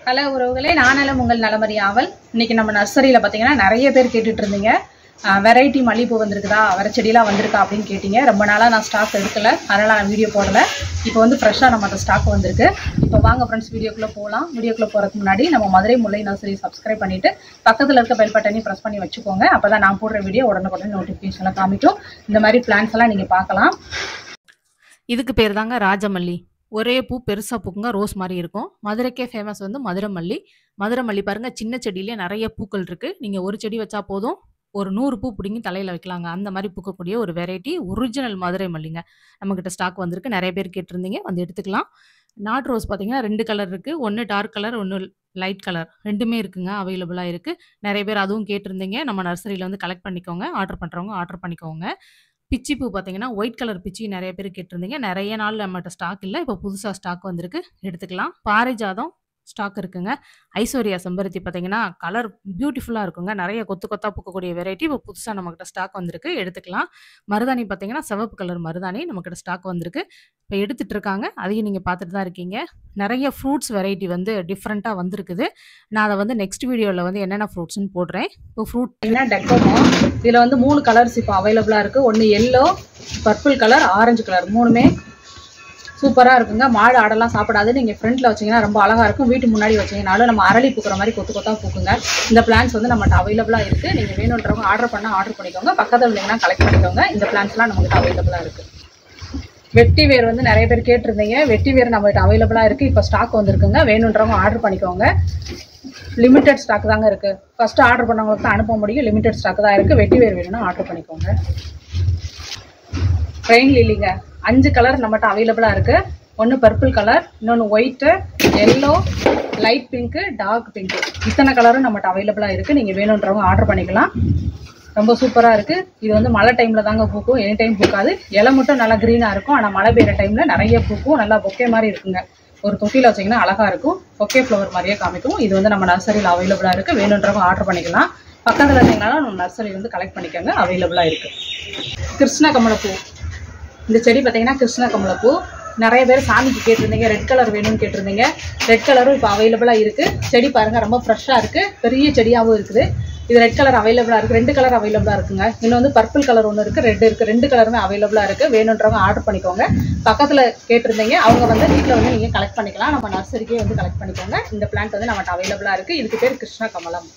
Hello உறவுகளே, நானெல்லாம் உங்கள் நலமறி ஆவல். இன்னைக்கு நம்ம நர்சரியில் பார்த்தீங்கன்னா நிறைய பேர் கேட்டுட்டு இருந்தீங்க, வெரைட்டி மல்லிகைப்பூ வந்திருக்குதா, வர செடியெலாம் வந்திருக்கா அப்படின்னு கேட்டீங்க. ரொம்ப நாளாக நான் ஸ்டாக் எடுக்கலை, அதனால் நான் வீடியோ போடலை. இப்போ வந்து ஃப்ரெஷ்ஷாக நம்ம ஸ்டாக் வந்திருக்கு. இப்போ வாங்க ஃப்ரெண்ட்ஸ், வீடியோக்குள்ளே போகலாம். வீடியோக்குள்ளே போகிறதுக்கு முன்னாடி நம்ம மதுரை முல்லை நர்சரி சப்ஸ்கிரைப் பண்ணிவிட்டு பக்கத்தில் இருக்க பெல் பட்டனையும் ப்ரெஸ் பண்ணி வச்சுக்கோங்க. அப்போ தான் நான் போடுற வீடியோ உடனுக்குடனே நோட்டிஃபிகேஷனில் காமிக்கும். இந்த மாதிரி பிளான்ஸ் எல்லாம் நீங்கள் பார்க்கலாம். இதுக்கு பேர் தாங்க ராஜமல்லி. ஒரே பூ பெருசாக பூக்குங்க, ரோஸ் மாதிரி இருக்கும். மதுரைக்கே ஃபேமஸ் வந்து மதுரை மல்லி. மதுரை மல்லி பாருங்கள், சின்ன செடியிலே நிறைய பூக்கள் இருக்குது. நீங்கள் ஒரு செடி வச்சா போதும், ஒரு 100 பூ பிடிங்கி தலையில் வைக்கலாங்க. அந்த மாதிரி பூக்கக்கூடிய ஒரு வெரைட்டி ஒரிஜினல் மதுரை மல்லிங்க. நம்மக்கிட்ட ஸ்டாக் வந்திருக்கு. நிறைய பேர் கேட்டிருந்தீங்க, வந்து எடுத்துக்கலாம். நாட் ரோஸ் பார்த்தீங்கன்னா 2 கலர் இருக்குது. ஒன்று டார்க் கலர், ஒன்று லைட் கலர், ரெண்டுமே இருக்குங்க, அவைலபிளாக இருக்குது. நிறைய பேர் அதுவும் கேட்டிருந்தீங்க. நம்ம நர்சரியில் வந்து கலெக்ட் பண்ணிக்கோங்க. ஆர்டர் பண்ணுறவங்க ஆர்டர் பண்ணிக்கோங்க. பிச்சி பூ பார்த்தீங்கன்னா ஒயிட் கலர் பிச்சி நிறைய பேர் கேட்டிருந்தீங்க. நிறைய நாள் நம்மகிட்ட ஸ்டாக் இல்லை, இப்போ புதுசாக ஸ்டாக் வந்திருக்கு, எடுத்துக்கலாம். பாரிஜாதம் ஸ்டாக் இருக்குங்க. ஐஸ்வர்யா செம்பருத்தி பார்த்தீங்கன்னா கலர் பியூட்டிஃபுல்லாக இருக்குங்க. நிறைய கொத்து கொத்தாக பூக்கக்கூடிய வெரைட்டி இப்போ புதுசாக நம்மக்கிட்ட ஸ்டாக் வந்திருக்கு, எடுத்துக்கலாம். மருதாணி பார்த்தீங்கன்னா சிவப்பு கலர் மருதாணி நம்மக்கிட்ட ஸ்டாக் வந்திருக்கு, இப்போ எடுத்துகிட்டு இருக்காங்க. அதையும் நீங்கள் பார்த்துட்டு தான் இருக்கீங்க. நிறைய ஃப்ரூட்ஸ் வெரைட்டி வந்து டிஃப்ரெண்ட்டாக வந்திருக்குது. நான் அதை வந்து நெக்ஸ்ட் வீடியோவில் வந்து என்னென்ன ஃப்ரூட்ஸ்னு போடுறேன். இப்போ ஃப்ரூட் என்ன டெக்கோமோ, இதில் வந்து 3 கலர்ஸ் இப்போ அவைலபிளாக இருக்குது. ஒன்று yellow, purple colour, orange colour, மூணுமே சூப்பராக இருக்குங்க. மாடு ஆடெல்லாம் சாப்பிடாது. நீங்கள் ஃப்ரண்ட்டில் வச்சிங்கன்னா ரொம்ப அழகாக இருக்கும். வீட்டு முன்னாடி வச்சிங்கனாலும் நம்ம அரளி பூக்கிற மாதிரி கொத்து கொத்தாக பூக்குங்க. இந்த பிளான்ஸ் வந்து நம்மகிட்ட அவைலபிளாக இருக்குது. நீங்கள் வேணுன்றவங்க ஆர்டர் பண்ணால் ஆர்டர் பண்ணிக்கோங்க. பக்கத்தில் இருந்தீங்கன்னா கலெக்ட் பண்ணிக்கோங்க. இந்த பிளான்ஸ்லாம் நம்மகிட்ட அவைலபிளாக இருக்குது. வெட்டி வேர் வந்து நிறைய பேர் கேட்டிருந்தீங்க. வெட்டி வேர் நம்மகிட்ட அவைலபிளாக இருக்குது. இப்போ ஸ்டாக் வந்திருக்குங்க. வேணுன்றவங்க ஆர்டர் பண்ணிக்கோங்க. லிமிட்டட் ஸ்டாக் தாங்க இருக்குது. ஃபஸ்ட்டு ஆர்டர் பண்ணவங்களுக்கு தான் அனுப்ப முடியும். லிமிட்டட் ஸ்டாக் தான் இருக்குது. வெட்டி வேர் வேணும்னா ஆர்டர் பண்ணிக்கோங்க. ரெயின் லில்லிங்க 5 கலர் நம்மகிட்ட அவைலபிளாக இருக்குது. ஒன்று பர்பிள் கலர், இன்னொன்று white, yellow, light pink, dark pink, இத்தனை கலரும் நம்மகிட்ட அவைலபிளாக இருக்குது. நீங்கள் வேணுன்றவங்க ஆர்டர் பண்ணிக்கலாம். ரொம்ப சூப்பராக இருக்குது. இது வந்து மழை டைமில் தாங்க பூக்கும், எனி டைம் பூக்காது. இலை மட்டும் நல்லா க்ரீனாக இருக்கும். ஆனால் மழை பெய்கிற டைமில் நிறைய பூக்கும். நல்லா பொக்கே மாதிரி இருக்குங்க. ஒரு தொட்டியில் வச்சிங்கன்னா அழகாக இருக்கும். பொக்கே ஃப்ளவர் மாதிரியே காமிக்கும். இது வந்து நம்ம நர்சரியில் அவைலபிளாக இருக்குது. வேணுன்றவங்க ஆர்டர் பண்ணிக்கலாம். பக்கத்தில் இருந்தீங்கனாலும் நம்ம நர்சரி வந்து கலெக்ட் பண்ணிக்கோங்க. அவைலபிளாக இருக்குது. கிருஷ்ண கமலப்பூ, இந்த செடி பார்த்தீங்கன்னா கிருஷ்ண கமலப்பூ நிறைய பேர் சாமிக்கு கேட்டிருந்தீங்க. ரெட் கலர் வேணும்னு கேட்டிருந்தீங்க. ரெட் கலரும் இப்போ அவைலபிளாக இருக்குது. செடி பாருங்கள், ரொம்ப ஃப்ரெஷ்ஷாக இருக்குது. பெரிய செடியாகவும் இருக்குது. இது ரெட் கலர் அவைலபிளாக இருக்குது. 2 கலர் அவைலபிளாக இருக்குங்க. இன்னும் வந்து பர்பிள் கலர் ஒன்று இருக்குது, ரெட் இருக்குது. 2 கலருமே அவைலபிளாக இருக்குது. வேணுன்றவங்க ஆர்டர் பண்ணிக்கோங்க. பக்கத்தில் கேட்டிருந்தீங்க, அவங்க வந்து வீட்டில் வந்து நீங்கள் கலெக்ட் பண்ணிக்கலாம். நம்ம நர்சரிக்கே வந்து கலெக்ட் பண்ணிக்கோங்க. இந்த பிளான்ட் வந்து நம்மகிட்ட அவைலபிளாக இருக்குது. இதுக்கு பேர் கிருஷ்ண கமலம்.